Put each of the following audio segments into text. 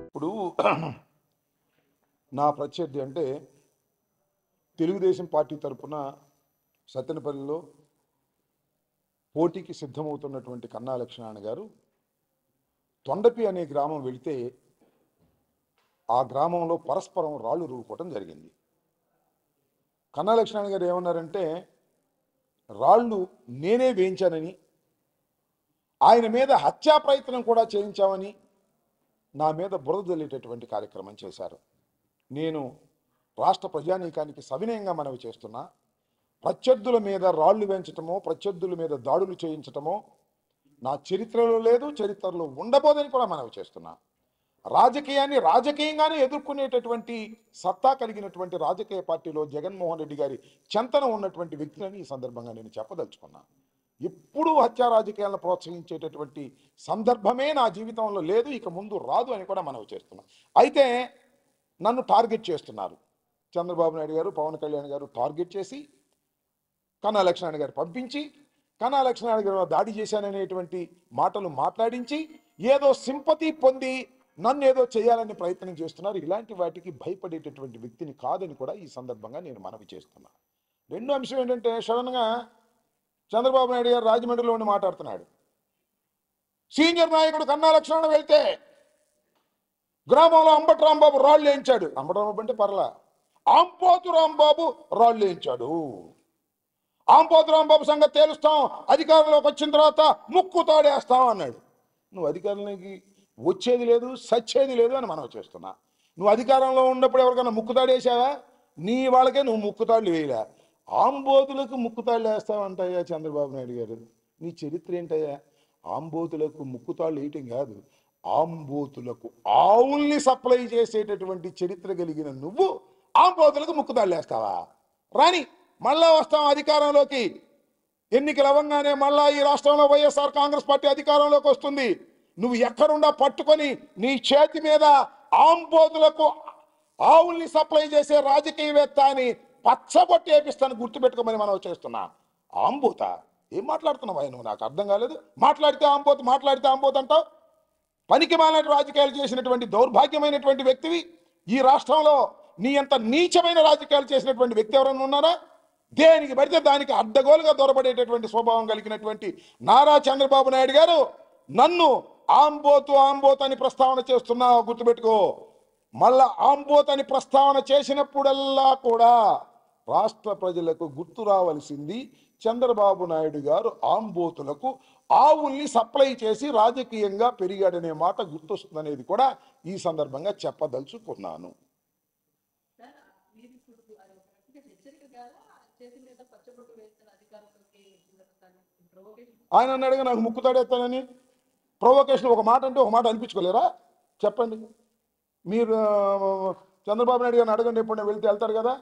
ఇప్పుడు నా ప్రత్యర్థి అంటే తెలుగుదేశం పార్టీ తరఫున సత్తెనపల్లిలో పోటీకి సిద్ధమవుతున్నటువంటి కన్నా లక్ష్మీనారాయణ గారు తొండపి అనే గ్రామం వెళితే ఆ గ్రామంలో పరస్పరం రాళ్ళు రువ్వుకోవటం జరిగింది. కన్నా లక్ష్మీనారాయణ గారు ఏమన్నారంటే రాళ్ళు నేనే వేయించానని, ఆయన మీద హత్యా ప్రయత్నం కూడా చేయించామని నా మీద బురద జల్లేటటువంటి కార్యక్రమం చేశారు. నేను రాష్ట్ర ప్రజానీకానికి సవినయంగా మనవి చేస్తున్నా, ప్రత్యర్థుల మీద రాళ్లు వేయించటమో ప్రత్యర్థుల మీద దాడులు చేయించటమో నా చరిత్రలో లేదు, చరిత్రలో ఉండబోదని కూడా మనవి చేస్తున్నా. రాజకీయాన్ని రాజకీయంగానే ఎదుర్కొనేటటువంటి సత్తా కలిగినటువంటి రాజకీయ పార్టీలో జగన్మోహన్ రెడ్డి గారి చెంతన ఉన్నటువంటి వ్యక్తులని ఈ సందర్భంగా నేను చెప్పదలుచుకున్నా. ఎప్పుడూ హత్యా రాజకీయాలను ప్రోత్సహించేటటువంటి సందర్భమే నా జీవితంలో లేదు, ఇక ముందు రాదు అని కూడా మనవి చేస్తున్నా. అయితే నన్ను టార్గెట్ చేస్తున్నారు. చంద్రబాబు నాయుడు గారు, పవన్ కళ్యాణ్ గారు టార్గెట్ చేసి కన్నా లక్ష్మీనారాయణ గారు పంపించి కన్నా లక్ష్మీనారాయణ గారు దాడి చేశాననేటువంటి మాటలు మాట్లాడించి ఏదో సింపతి పొంది నన్ను ఏదో చేయాలని ప్రయత్నం చేస్తున్నారు. ఇలాంటి వాటికి భయపడేటటువంటి వ్యక్తిని కాదని కూడా ఈ సందర్భంగా నేను మనవి చేస్తున్నా. రెండో అంశం ఏంటంటే, సడన్గా చంద్రబాబు నాయుడు గారు రాజమండ్రిలో ఉండి మాట్లాడుతున్నాడు. సీనియర్ నాయకుడు కన్నా లక్ష్మీనారాయణ వెళ్తే గ్రామంలో అంబటి రాంబాబు రాళ్ళు వేయించాడు. అంబటి రాంబాబు అంటే పర్లా, ఆంపోతు రాంబాబు రాళ్ళు వేయించాడు. ఆంపోతు రాంబాబు సంగతి తేలుస్తాం, అధికారంలోకి వచ్చిన తర్వాత ముక్కు తాడేస్తాం అన్నాడు. నువ్వు అధికారంలోకి వచ్చేది లేదు, సచ్చేది లేదు అని మనం చేస్తున్నా. నువ్వు అధికారంలో ఉన్నప్పుడు ఎవరికైనా ముక్కుతాడేసావా? నీ వాళ్ళకే నువ్వు ముక్కుతాళ్ళు వేయలే. ఆంబోతులకు ముక్కుతాళ్ళు వేస్తావంటయ్యా చంద్రబాబు నాయుడు గారు. నీ చరిత్ర ఏంటయ్యా? ఆంబోతులకు ముక్కుతాళ్ళు వేయటం కాదు, ఆంబోతులకు ఆవుల్ని సప్లై చేసేటటువంటి చరిత్ర కలిగిన నువ్వు ఆంబోతులకు ముక్కుతాళ్ళు వేస్తావా? రాని, మళ్ళా వస్తాం అధికారంలోకి. ఎన్నికలు అవ్వగానే మళ్ళా ఈ రాష్ట్రంలో వైఎస్ఆర్ కాంగ్రెస్ పార్టీ అధికారంలోకి వస్తుంది. నువ్వు ఎక్కడుండా పట్టుకొని నీ చేతి మీద ఆంబోతులకు ఆవుల్ని సప్లై చేసే రాజకీయవేత్త అని పచ్చబొట్టి వేపిస్తాను, గుర్తుపెట్టుకోమని మనం చేస్తున్నా. ఆంబోత ఏం మాట్లాడుతున్నావు ఆయన? నాకు అర్థం కాలేదు. మాట్లాడితే ఆంబోత్ అంటావు. పనికి మాలిన రాజకీయాలు చేసినటువంటి దౌర్భాగ్యమైనటువంటి వ్యక్తివి. ఈ రాష్ట్రంలో నీ అంత నీచమైన రాజకీయాలు చేసినటువంటి వ్యక్తి ఎవరైనా ఉన్నారా? దేనికి పడితే దానికి అడ్డగోలుగా దొరబడేటటువంటి స్వభావం కలిగినటువంటి నారా చంద్రబాబు నాయుడు గారు నన్ను ఆంబోత్ అని ప్రస్తావన చేస్తున్నావు, గుర్తుపెట్టుకో. మళ్ళా ఆంబోత్ అని ప్రస్తావన చేసినప్పుడల్లా కూడా రాష్ట్ర ప్రజలకు గుర్తు రావలసింది, చంద్రబాబు నాయుడు గారు ఆంబోతులకు ఆవుల్ని సప్లై చేసి రాజకీయంగా పెరిగాడనే మాట గుర్తొస్తుందనేది కూడా ఈ సందర్భంగా చెప్పదలుచుకున్నాను. ఆయన అన్నాడుగా నాకు ముక్కుతాడేస్తానని. ప్రొవోకేషన్ ఒక మాట అంటే ఒక మాట అనిపించుకోలేరా? చెప్పండి. మీరు చంద్రబాబు నాయుడు గారిని అడగండి, ఎప్పుడు వెళ్తే వెళ్తారు కదా.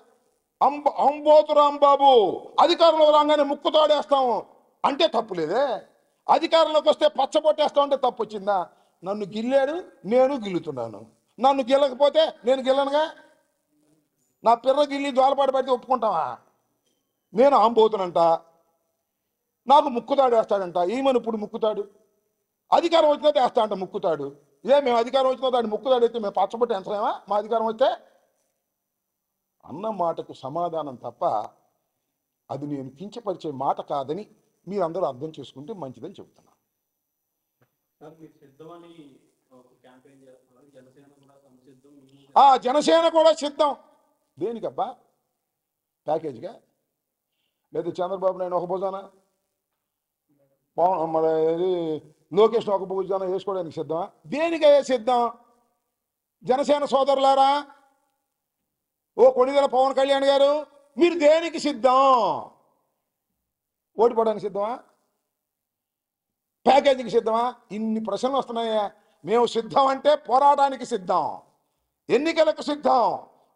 అంబోతు రాంబాబు అధికారంలో రాగానే ముక్కుతాడేస్తాం అంటే తప్పు లేదే. అధికారంలోకి వస్తే పచ్చబొట్టేస్తాం అంటే తప్పు వచ్చిందా? నన్ను గిల్లాడు, నేను గిల్లుతున్నాను. నన్ను గిల్లకపోతే నేను గిల్లనుగా. నా పిర్ర గిల్లి ద్వాలపాటు పడితే ఒప్పుకుంటావా? నేను ఆంబోతునంట, నాకు ముక్కుతాడు వేస్తాడంట. ఏమని ఇప్పుడు ముక్కుతాడు? అధికారం వచ్చినా వేస్తా అంట ముక్కుతాడు. మేము అధికారం వచ్చినా దాన్ని ముక్కుతాడు అయితే మేము పచ్చబొట్టి ఎంచలేమా? మా అధికారం వస్తే అన్న మాటకు సమాధానం తప్ప అది నేను కించపరిచే మాట కాదని మీరందరూ అర్థం చేసుకుంటే మంచిదని చెబుతున్నా. జనసేన కూడా సిద్ధం. దేనికబ్బా? ప్యాకేజ్గా? లేదా చంద్రబాబు నాయుడు ఒక భుజాన, మన లోకేష్ ఒక భుజాన వేసుకోవడానికి సిద్ధమా? దేనికయ్యా సిద్ధం? జనసేన సోదరులారా, ఓ కొణిదెల పవన్ కళ్యాణ్ గారు, మీరు దేనికి సిద్ధం? ఓడిపోవడానికి సిద్ధమా? ప్యాకేజీకి సిద్ధమా? ఇన్ని ప్రశ్నలు వస్తున్నాయా? మేము సిద్ధం అంటే పోరాటానికి సిద్ధం, ఎన్నికలకు సిద్ధం,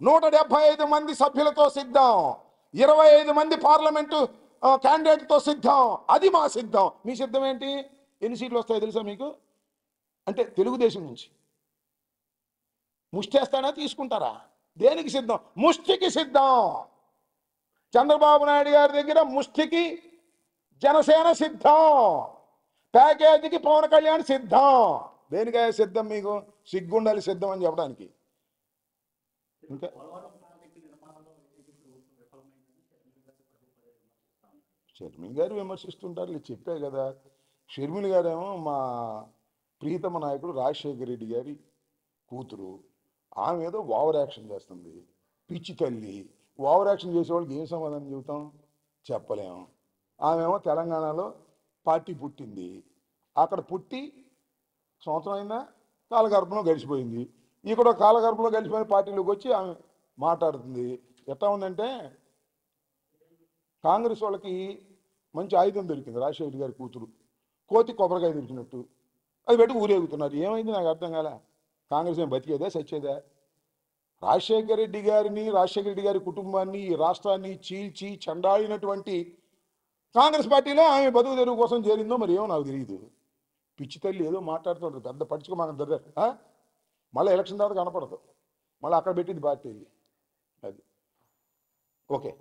175 మంది సభ్యులతో సిద్ధం, 25 మంది పార్లమెంటు క్యాండిడేట్తో సిద్ధం. అది మా సిద్ధం. మీ సిద్ధం ఏంటి? ఎన్ని సీట్లు వస్తాయో తెలుసా మీకు? అంటే తెలుగుదేశం నుంచి ముష్టేస్తానా, తీసుకుంటారా? దేనికి సిద్ధం? ముష్టికి సిద్ధం. చంద్రబాబు నాయుడు గారి దగ్గర ముష్టికి జనసేన సిద్ధం, ప్యాకేజీకి పవన్ కళ్యాణ్ సిద్ధం. దేనికాయ సిద్ధం? మీకు సిగ్గుండాలి సిద్ధం అని చెప్పడానికి. ఇంకా షర్మిల గారు విమర్శిస్తుంటారు, నేను చెప్పే కదా. షర్మిల గారేమో మా ప్రీతమ నాయకుడు రాజశేఖర రెడ్డి గారి కూతురు. ఆమె ఏదో ఓవర్ యాక్షన్ చేస్తుంది, పిచ్చి తల్లి. ఓవర్ యాక్షన్ చేసే వాళ్ళకి ఏం సమాధానం చెబుతాం? చెప్పలేము. ఆమెమో తెలంగాణలో పార్టీ పుట్టింది, అక్కడ పుట్టి సంవత్సరం అయిందా, కాలగర్భంలో గడిచిపోయింది. ఇక్కడ కాలగర్భంలో గడిచిపోయిన పార్టీలోకి వచ్చి ఆమె మాట్లాడుతుంది. ఎట్లా ఉందంటే కాంగ్రెస్ వాళ్ళకి మంచి ఆయుధం దొరికింది, రాజశేఖర గారి కూతురు. కోతి కొబ్బరికాయ దొరికినట్టు అది పెట్టి ఊరేగుతున్నారు. ఏమైంది నాకు అర్థం కాలే. కాంగ్రెస్ ఏం బతికేదా చచ్చేదా? రాజశేఖర రెడ్డి గారిని, రాజశేఖర రెడ్డి గారి కుటుంబాన్ని, ఈ రాష్ట్రాన్ని చీల్చి చెండాడినటువంటి కాంగ్రెస్ పార్టీలో ఆమె బతుకు తెరువు కోసం చేరిందో మరి ఏమో నాకు తెలియదు. పిచ్చి తల్లి ఏదో మాట్లాడుతుంటారు, పెద్ద పడుచుకోమాక దొర. మళ్ళీ ఎలక్షన్ తర్వాత కనపడదు, మళ్ళీ అక్కడ పెట్టింది పార్టీ. అది ఓకే.